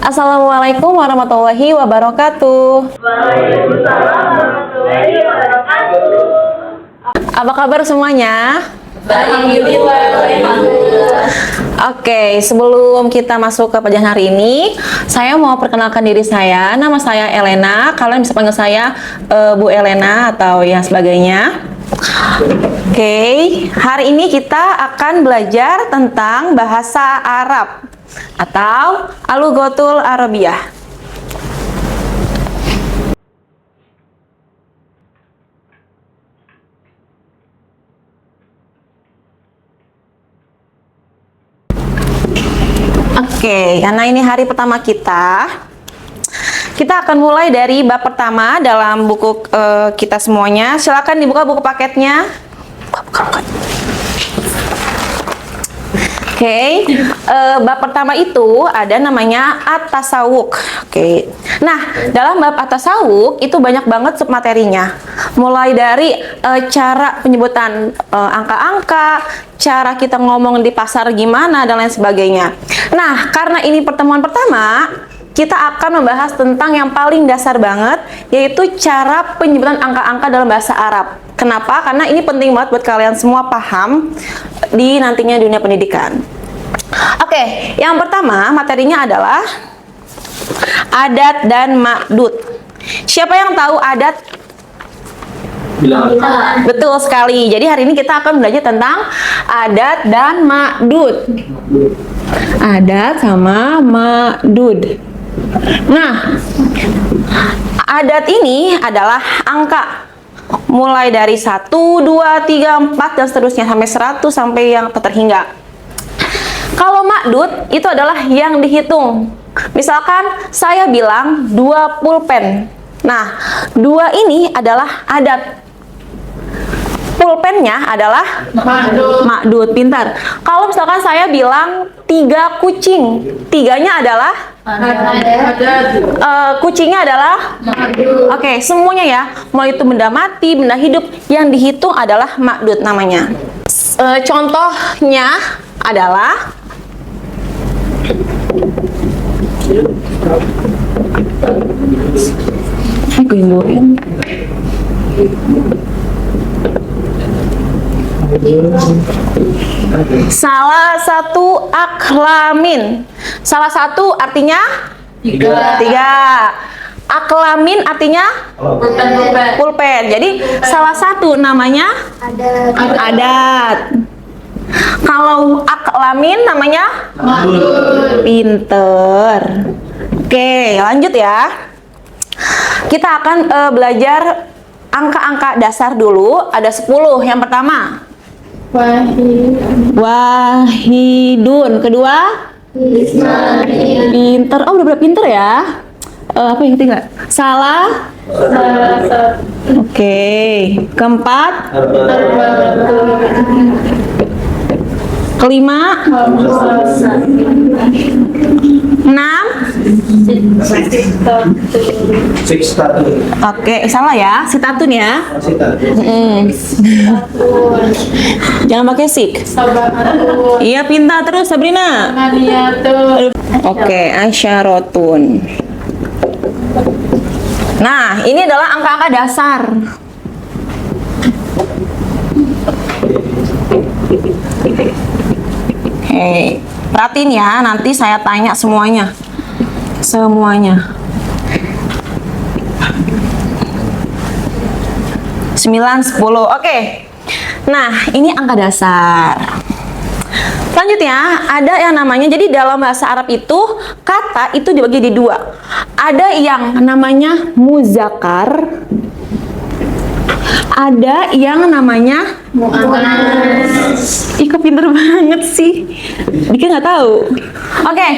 Assalamualaikum warahmatullahi wabarakatuh. Waalaikumsalam warahmatullahi wabarakatuh. Apa kabar semuanya? Oke, sebelum kita masuk ke pelajaran hari ini, saya mau perkenalkan diri saya. Nama saya Elena. Kalian bisa panggil saya Bu Elena atau yang sebagainya. Oke, hari ini kita akan belajar tentang bahasa Arab atau Al-Lughatul Arabiyah. Oke, karena ini hari pertama kita akan mulai dari bab pertama dalam buku kita semuanya. Silakan dibuka buku paketnya. Oke, bab pertama itu ada namanya At-Tasawwuk. Oke, nah dalam bab At-Tasawwuk itu banyak banget submaterinya. Mulai dari cara penyebutan angka-angka, cara kita ngomong di pasar gimana dan lain sebagainya. Nah, karena ini pertemuan pertama, kita akan membahas tentang yang paling dasar banget, yaitu cara penyebutan angka-angka dalam bahasa Arab. Kenapa? Karena ini penting banget buat kalian semua paham di nantinya dunia pendidikan. Oke, yang pertama materinya adalah adat dan ma'dud. Siapa yang tahu adat? Betul sekali. Jadi hari ini kita akan belajar tentang adat dan ma'dud. Adat sama ma'dud. Nah, adat ini adalah angka mulai dari 1, 2, 3, 4 dan seterusnya sampai 100 sampai yang terhingga. Kalau ma'dud itu adalah yang dihitung. Misalkan saya bilang 2 pulpen. Nah, 2 ini adalah adat. Pulpennya adalah ma'dud. Pintar. Kalau misalkan saya bilang 3 kucing, 3-nya adalah kucingnya adalah ma'dud. Oke, semuanya ya, mau itu benda mati, benda hidup, yang dihitung adalah ma'dud namanya. Contohnya adalah salah satu aklamin. Salah satu artinya 3. Aklamin artinya pulpen. Jadi salah satu namanya adat. Kalau aklamin namanya pinter. Oke, lanjut ya. Kita akan belajar angka-angka dasar dulu. Ada 10. Yang pertama Wahidun. Kedua pinter. Oh, udah pinter ya. Apa yang ketiga? Salah. Oke. Keempat kelima 6. Oke, salah ya, sitatun ya. Jangan pakai sik. Iya, pintar terus Sabrina. Oke, asyarotun. Nah, ini adalah angka-angka dasar. Oke, perhatiin ya, nanti saya tanya semuanya. 9, 10. Oke. Nah, ini angka dasar. Selanjutnya, ada yang namanya, jadi dalam bahasa Arab itu, kata itu dibagi di 2. Ada yang namanya muzakkar, ada yang namanya muannas. Ih, kok pinter banget sih. Dika nggak tahu. Oke,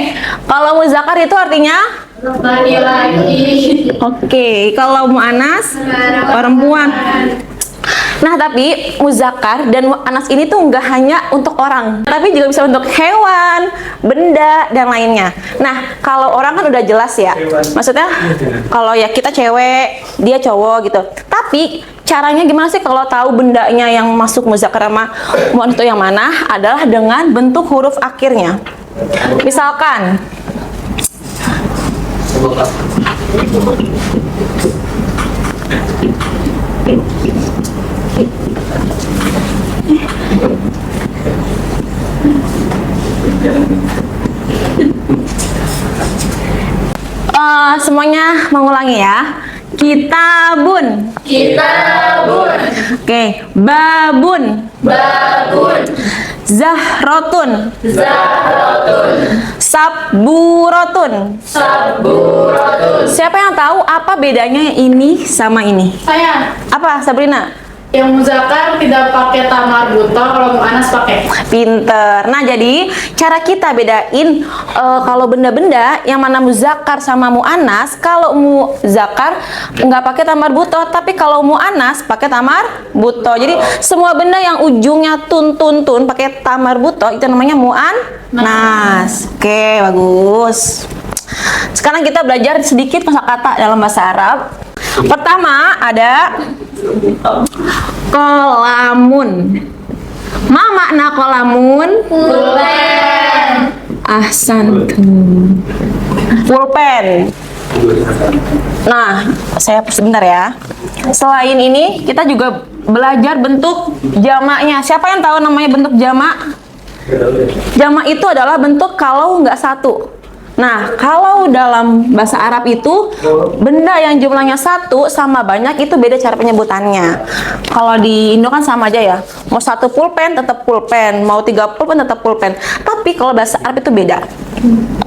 kalau muzakkar itu artinya laki-laki. Oke, kalau muannas perempuan. Nah, tapi muzakkar dan muannas ini tuh nggak hanya untuk orang, tapi juga bisa untuk hewan, benda, dan lainnya. Nah, kalau orang kan udah jelas ya. Maksudnya, kalau ya kita cewek, dia cowok gitu. Tapi caranya gimana sih kalau tahu bendanya yang masuk muzakkar sama muannas itu yang mana? Adalah dengan bentuk huruf akhirnya. Misalkan Semuanya mengulangi ya. Kitabun. Kitabun. Oke, babun. Babun. Zahrotun. Zahrotun. Sabburotun. Saburatun. Siapa yang tahu apa bedanya ini sama ini? Saya Apa, Sabrina? yang muzakkar tidak pakai tamar buto, kalau muannas pakai. Pinter. Nah, jadi cara kita bedain kalau benda-benda yang mana muzakkar sama muannas. Kalau muzakkar nggak pakai tamar buto, tapi kalau muannas pakai tamar buto. Jadi semua benda yang ujungnya tun pakai tamar buto itu namanya muannas. Oke, bagus. Sekarang kita belajar sedikit kosakata dalam bahasa Arab. Pertama ada kolamun. Ma makna kolamun? Pulpen. Ahsantum. Pulpen. Nah, saya sebentar ya. Selain ini, kita juga belajar bentuk jamaknya. Siapa yang tahu namanya bentuk jamak? Jamak itu adalah bentuk kalau nggak satu. Nah, kalau dalam bahasa Arab itu benda yang jumlahnya satu sama banyak itu beda cara penyebutannya. Kalau di Indo kan sama aja ya. Mau satu pulpen tetap pulpen, mau 3 pulpen tetap pulpen. Tapi kalau bahasa Arab itu beda.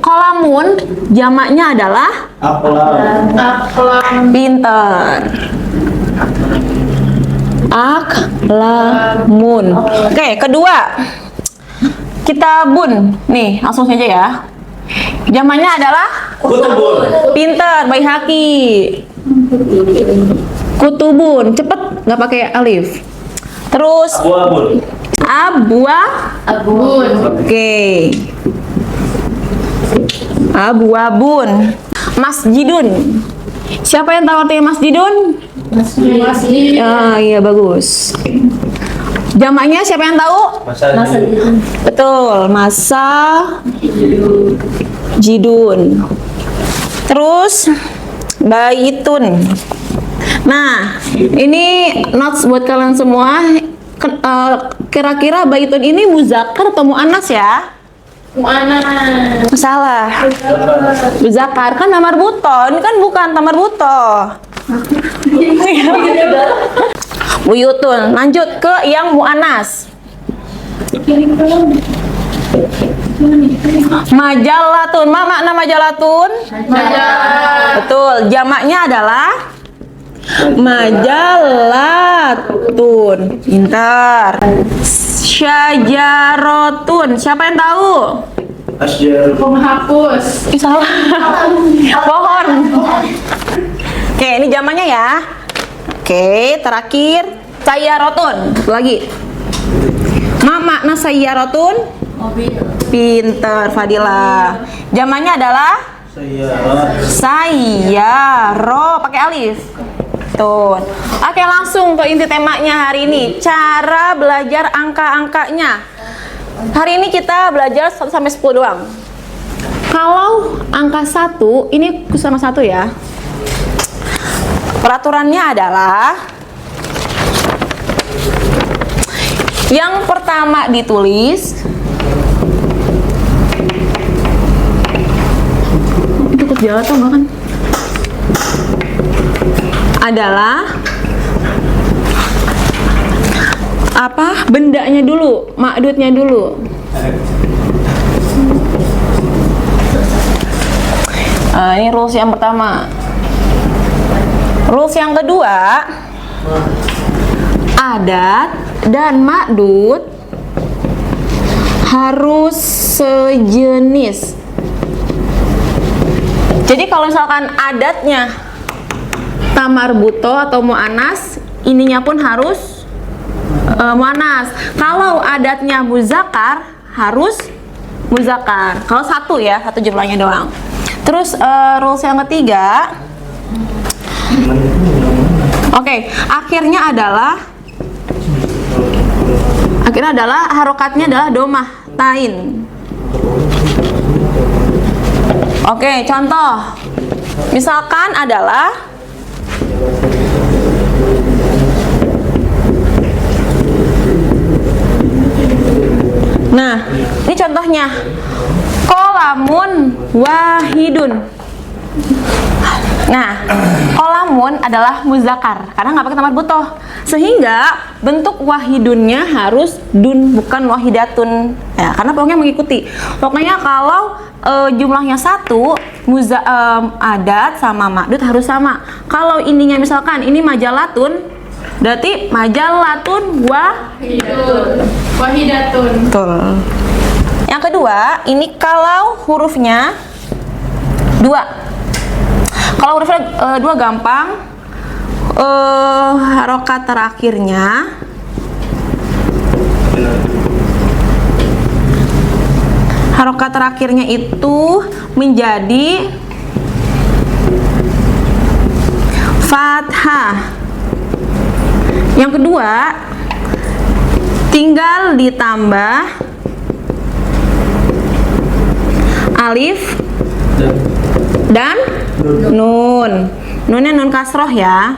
Kolamun jamaknya adalah Aklam. pinter. Aklamun. Oke, kedua. Kitabun. Nih, langsung saja ya. Jamannya adalah Kutubun. pinter, baik haki. Kutubun, cepet, nggak pakai alif. Terus Abuabun. Abun. Oke. Abwabun. Masjidun. Siapa yang tahu artinya masjidun? Masjid. Ah, iya bagus. Jamaknya siapa yang tahu? Betul, masa jidun. Terus baitun. Nah, ini notes buat kalian semua. Kira-kira baitun ini muzakkar atau muannas ya? Muannas. Salah. Muzakkar kan tamar buto. Ini kan bukan tamar buto. Buyutun. Lanjut ke yang muannas. Majalatun. Ma makna majalatun? Majalah. Betul. Jamaknya adalah majalatun. Pintar. Syajarotun. Siapa yang tahu? Asjar. Penghapus. Ih, salah. Pohon. Oke, ini jamaknya ya. Oke, terakhir sayyarotun. Satu lagi. Ma makna sayyarotun? Pinter, Fadila. Jamaknya adalah sayyaro, pakai alif. Tuh. Oke, langsung ke inti temanya hari ini. Cara belajar angka-angkanya. Hari ini kita belajar 1 sampai 10 doang. Kalau angka 1, ini sama 1 ya. Peraturannya adalah yang pertama ditulis cukup jauh atau enggak kan? Adalah apa? Bendanya dulu, makdudnya dulu. Nah, ini rules yang pertama. Rules yang kedua, adat dan makdud harus sejenis. Jadi kalau misalkan adatnya tamar buto atau muannas, ininya pun harus muannas. Kalau adatnya muzakkar harus muzakkar. Kalau satu ya, satu jumlahnya doang. Terus rules yang ketiga, oke, akhirnya adalah harokatnya adalah domah tain. Oke, contoh misalkan adalah nah, ini contohnya kolamun wahidun. Nah, kolamun adalah muzakkar karena nggak pakai tamar butoh, sehingga bentuk wahidunnya harus dun bukan wahidatun ya, karena pokoknya mengikuti. Pokoknya kalau jumlahnya satu, adat sama ma'dud harus sama. Kalau ininya misalkan ini majalatun, berarti majalatun Wahidatun. betul. Yang kedua, ini kalau hurufnya dua. Kalau hurufnya dua gampang, harokat terakhirnya itu menjadi fathah. Yang kedua, tinggal ditambah alif dan nun. Nunnya nun kasroh ya.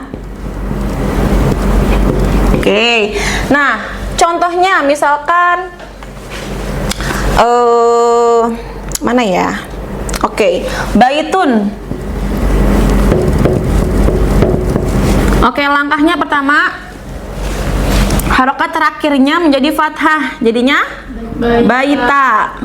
Oke. Nah, contohnya misalkan mana ya? Oke, baitun. Oke, langkahnya pertama, harokat terakhirnya menjadi fathah, jadinya baita.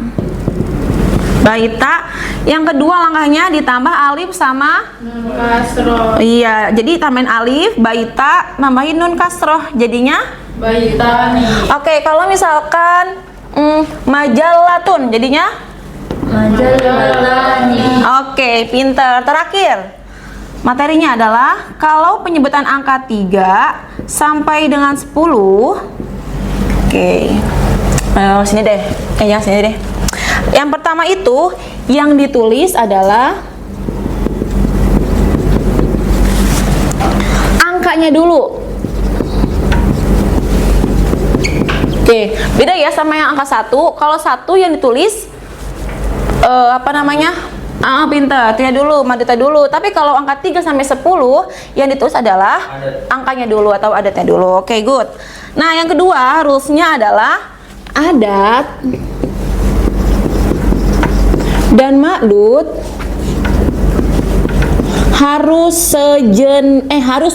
Baita. Yang kedua langkahnya ditambah alif sama Nun kasroh. iya, jadi tambahin alif, baita, nambahin nun kasroh, jadinya Baitani. oke. Kalau misalkan majalatun, jadinya Majalani. oke, pinter. Terakhir, materinya adalah kalau penyebutan angka 3 sampai dengan 10. Oke. Sini deh. Yang sini deh. Yang pertama itu yang ditulis adalah angkanya dulu. Oke, beda ya sama yang angka 1. Kalau 1 yang ditulis pinter, tidak dulu, madita dulu. Tapi kalau angka 3 sampai 10 yang ditulis adalah angkanya dulu atau adatnya dulu. Oke, good. Nah, yang kedua rules-nya adalah adat dan ma'dud harus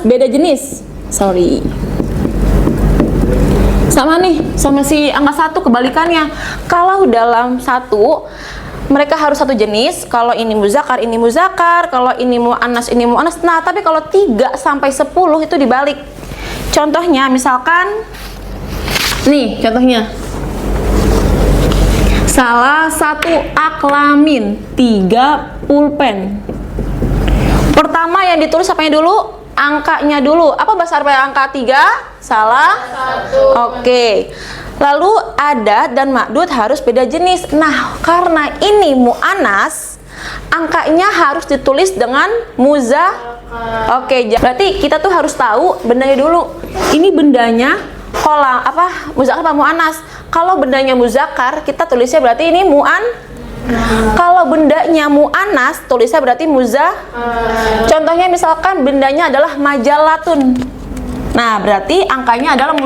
beda jenis. Sorry. Sama nih, sama si angka 1 kebalikannya. Kalau dalam 1 mereka harus satu jenis. Kalau ini muzakkar, ini muzakkar. Kalau ini muannas, ini muannas. Nah, tapi kalau 3 sampai 10 itu dibalik. Contohnya misalkan nih, contohnya salah satu aklamin, 3 pulpen. Pertama yang ditulis apanya dulu? Angkanya dulu. Apa bahasa Arab angka 3? Salah Satu. Oke. Lalu adat dan ma'dud harus beda jenis. Nah, karena ini mu'anas, angkanya harus ditulis dengan Oke, berarti kita tuh harus tahu bendanya dulu. Ini bendanya kolam apa? Muzakkar apa mu'anas? Kalau bendanya muzakkar, kita tulisnya berarti ini Kalau bendanya mu'anas, tulisnya berarti Contohnya misalkan bendanya adalah majalatun. Nah, berarti angkanya adalah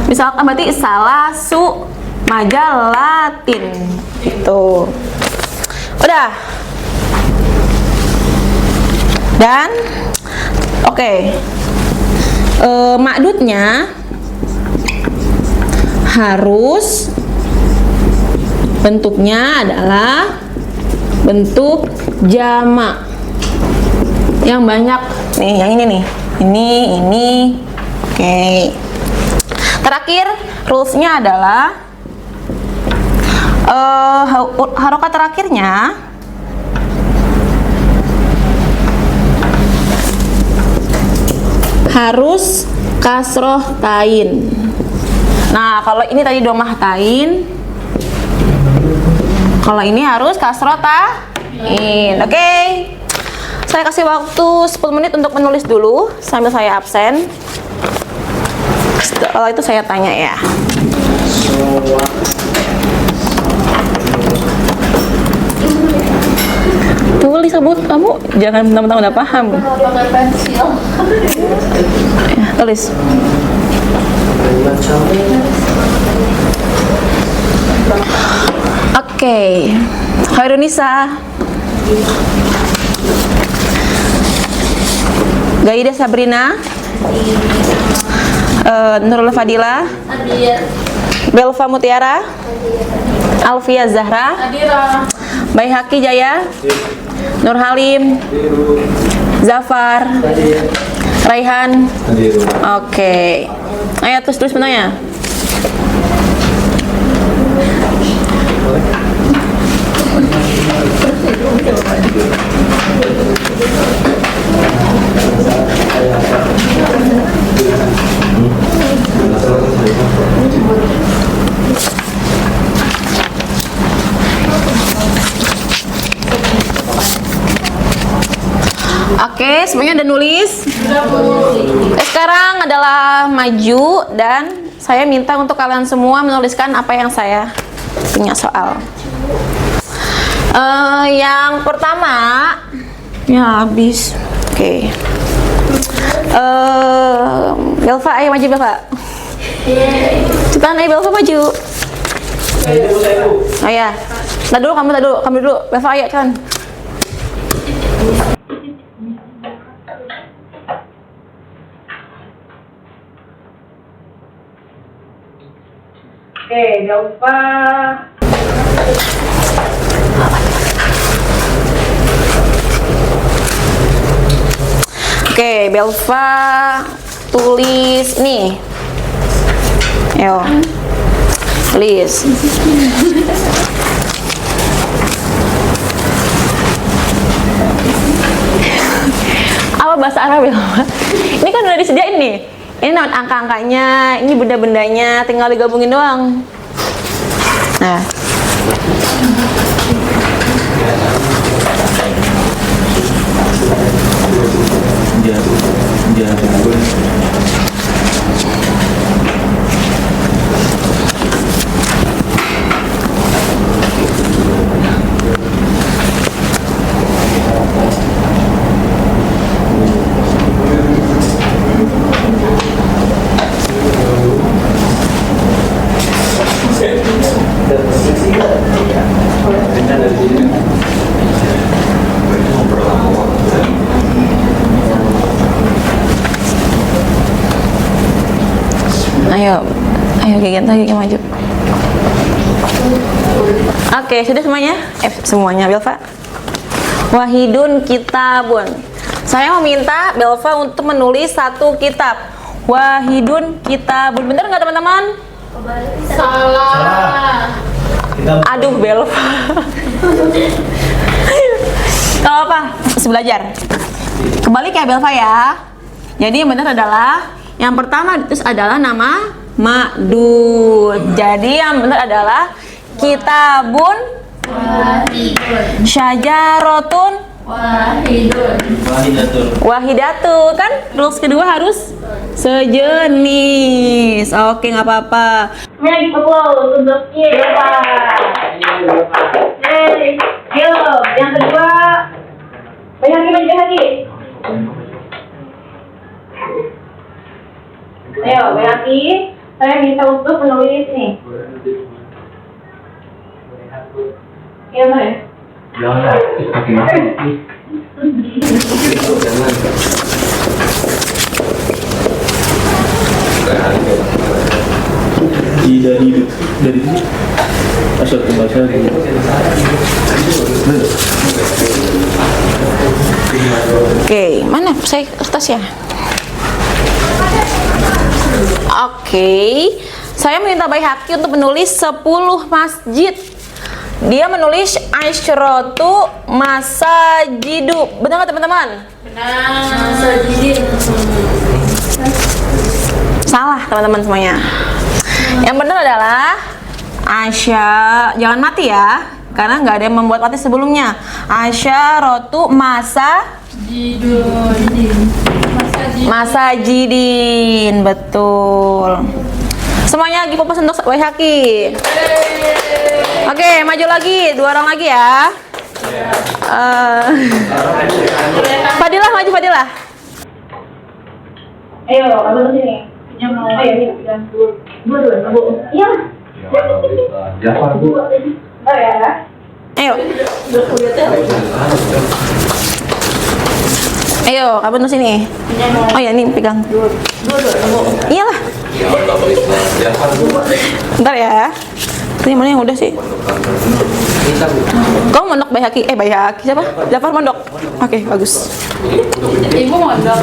Misalkan berarti salasu majalatin. Gitu. Udah. Dan oke. Ma'dudnya harus bentuknya adalah bentuk jamak yang banyak nih, yang ini nih, ini, oke. Terakhir rules-nya adalah harokat terakhirnya harus kasroh tain. Nah, kalau ini tadi domah tain, kalau ini harus kasroh tain. Oke. Saya kasih waktu 10 menit untuk menulis dulu sambil saya absen. Setelah itu saya tanya ya. Tulis kamu jangan mentang-mentang udah paham. Pakai pensil. Ya, tulis. Oke. Khairunisa. Gaida Sabrina. Nurul Fadila. Hadir. Belva Mutiara. Alfia Zahra. Hadira. Baihaki Jaya. Nur Halim. Zafar. Raihan. Oke. Ayo tulis benarnya. Oke, semuanya udah nulis. Sekarang adalah maju dan saya minta untuk kalian semua menuliskan apa yang saya punya soal. Yang pertama, ya habis. Oke. Belva, ayo maju Belva. Cepetan, ayo Belva maju. Oh ya, tadi dulu, kamu dulu. Belva, ayo cepetan. Oke, Belva. Oke, Belva tulis nih. Ayo. Tulis. Apa bahasa Arab Belva? Ini kan udah disediain nih. Ini angka-angkanya, ini benda-bendanya, tinggal digabungin doang. Nah. Ayo gigi maju. Oke, sudah semuanya? Semuanya Belva. Wahidun kitabun. Saya meminta Belva untuk menulis satu kitab. Wahidun kitabun. Bener nggak teman-teman? Salah. Aduh Belva. Kalau apa? Masih belajar. Kembali ke Belva ya. Jadi yang benar adalah yang pertama itu adalah nama Ma'dud. Jadi yang benar adalah kitabun, syajaratun, wahidatun. Kan rules kedua harus sejenis. Oke, nggak apa-apa. Ini lagi pukul untuk Belva. Yuk, yang kedua banyak lagi. Ayo, berarti saya minta untuk menulis nih. Iya, Mas. dari asal pembahasan. Oke, mana saya kertasnya? Oke, saya meminta Baihaqi untuk menulis 10 masjid. Dia menulis Asyratu masajidu. Benar nggak teman-teman? Benar. Masajid. Salah teman-teman semuanya. Yang benar adalah jangan mati ya, karena nggak ada yang membuat mati sebelumnya. Asyaratu masajidin, betul. Semuanya lagi fokus untuk Baihaqi. Oke, maju lagi, 2 orang lagi ya. Fadilah maju Fadilah. Ayo, kamu di sini. Yang mau. Ayo, ini. Dua, Bu. Iya. Jafar Bu. Bentar ya. Ayo. Ayo, kamu di sini. Oh ya, ini pegang. Iyalah. Jafar Bu. Bentar ya. Ini mana yang udah sih? Kamu mondok Bayhaki? Bayhaki siapa? Jafar mondok. Oke, bagus. Ibu mondok.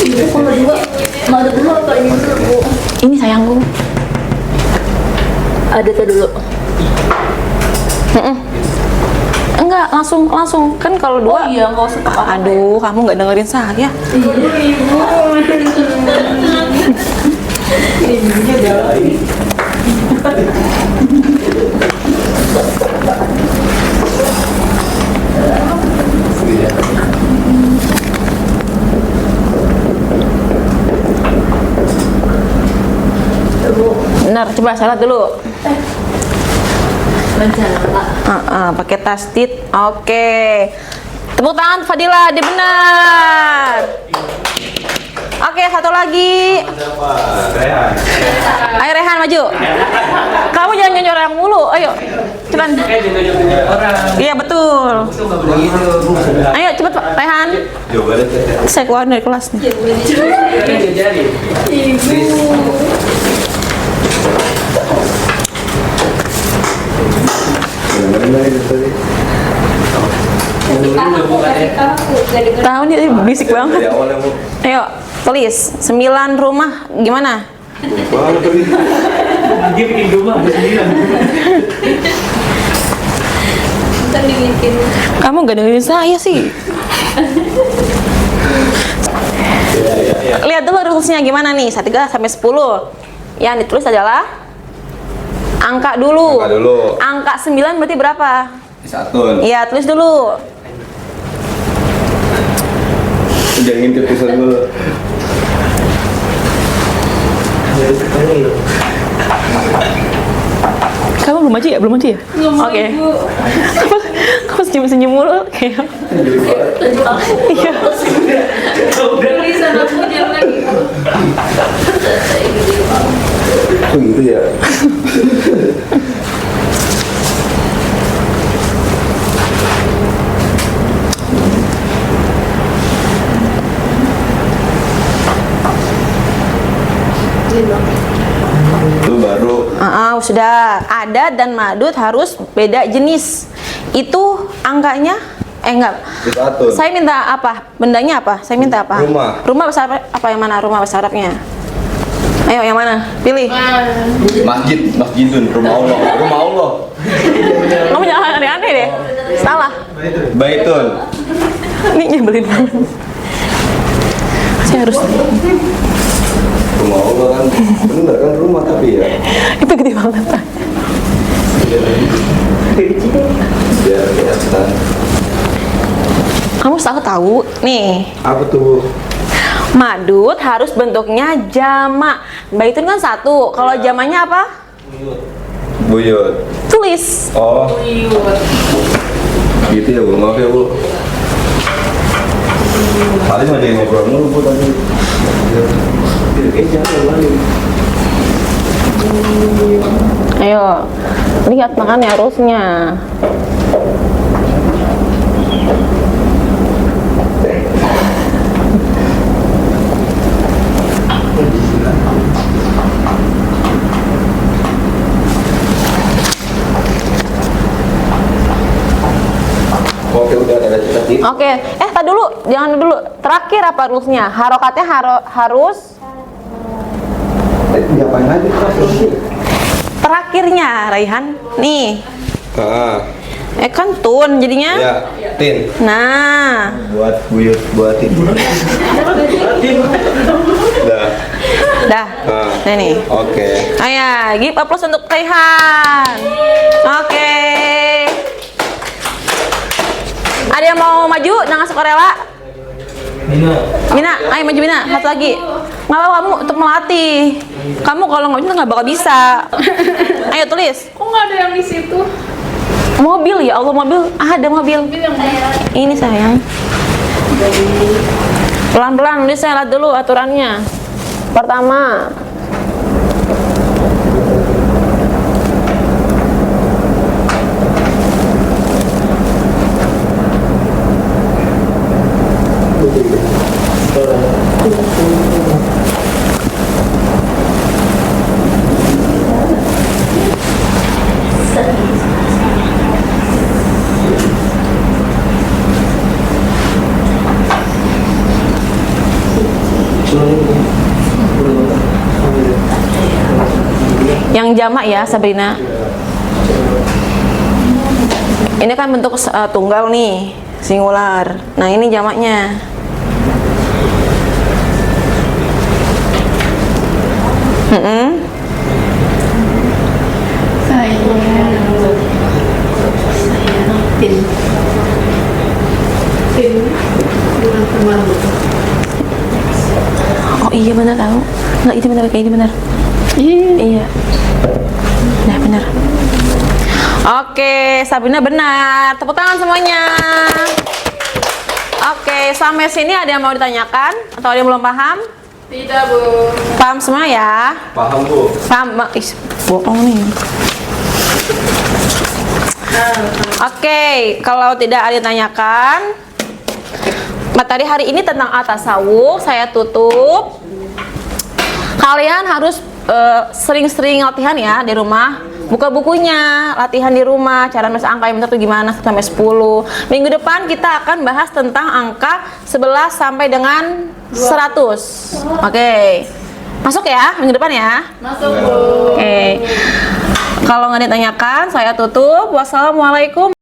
Ibu kalau dua, mau dulu atau ini dulu, Bu? Ini sayangku. Ada tuh dulu. Enggak, langsung kan kalau dua. Iya, nggak usah pakai. Aduh, kamu nggak dengerin saya. Benar, coba salat dulu. Pakai tasdid. Oke. Tepuk tangan Fadila, dia benar. Oke, satu lagi. Ayo Rehan maju. Kamu jangan nyonyor yang mulu. Ayo, cepetan. Iya betul. Ayo cepet Pak Rehan. Saya keluar dari kelas nih. Tahu nih berisik banget. Ayo tulis 9 rumah gimana? Dia bikin rumah ada 9. Kamu gak dengerin saya sih. Lihat dulu rulesnya gimana nih, 1 sampai 10. Yang ditulis adalah angka dulu. Angka 9 berarti berapa? 1. Iya, tulis dulu. Jangan ngintip tulisan dulu. Kamu belum maju ya? Belum maju ya? Oke. Kamu senyum-senyum mulu kayak. Iya. Tulisan aku jangan lagi. Oh gitu ya. Itu baru. Sudah. Adat dan madud harus beda jenis. Itu angkanya enggak. Diatur. Saya minta apa? Bendanya apa? Saya minta apa? Rumah. Rumah bahasa Arab apa yang mana? Rumah bahasa Arabnya. Ayo yang mana? Pilih. Masjidun, rumah Allah. Rumah Allah. Kamu jangan aneh-aneh deh. Salah. Baitun. Ini nyebelin banget. Saya harus. Rumah Allah kan bener kan rumah tapi ya. Itu gede banget. Biar kelihatan. Kamu tahu nih. Apa tuh Bu? Madud harus bentuknya jamak. Baitun kan 1. Kalau jamaknya apa? Buyut. Tulis. Oh. Gitu ya Bu, maaf ya Bu. Paling ada yang ngobrol mulu Bu tadi. Ayo, lihat makannya harusnya. Oke udah ada cita-cita. Oke, tak dulu, jangan dulu. Terakhir apa rulesnya? Harokatnya harus Diapain aja terus? terakhirnya, Raihan. Nih, kan tun jadinya. Ya, tin. Nah, Buat buyut, buatin. Dah. dah. Nah, nih. Oke. Ayo, give applause untuk Raihan. Oke. Ada yang mau maju dengan sukarela? Mina, ayo maju Mina, satu lagi. Nggak apa kamu untuk melatih. Kamu kalau nggak bisa nggak bakal bisa. Ayo tulis. Kok nggak ada yang di situ? Mobil, ya Allah, mobil. Ada mobil. Ini sayang. Pelan-pelan, ini saya lihat dulu aturannya. Pertama, yang jamak ya, Sabrina. Ini kan bentuk tunggal nih, singular. Nah, ini jamaknya. Oh iya, benar tahu. Nggak, itu benar, kayak ini benar. Iya. Nah, benar. Oke, Sabrina benar. Tepuk tangan semuanya. Oke, sampai sini ada yang mau ditanyakan atau ada yang belum paham? Tidak, Bu. Paham semua ya? Paham Bu. Paham, Ih, bohong nih. Oke, kalau tidak ada yang tanyakan, materi hari ini tentang at-tasawuf saya tutup. Kalian harus sering-sering latihan ya di rumah. Buka bukunya, latihan di rumah, cara nulis angka yang benar tuh gimana sampai 10. Minggu depan kita akan bahas tentang angka 11 sampai dengan 100. Oke. Masuk ya minggu depan ya? Masuk, Bu. Oke. Kalau nggak ditanyakan, saya tutup. Wassalamualaikum.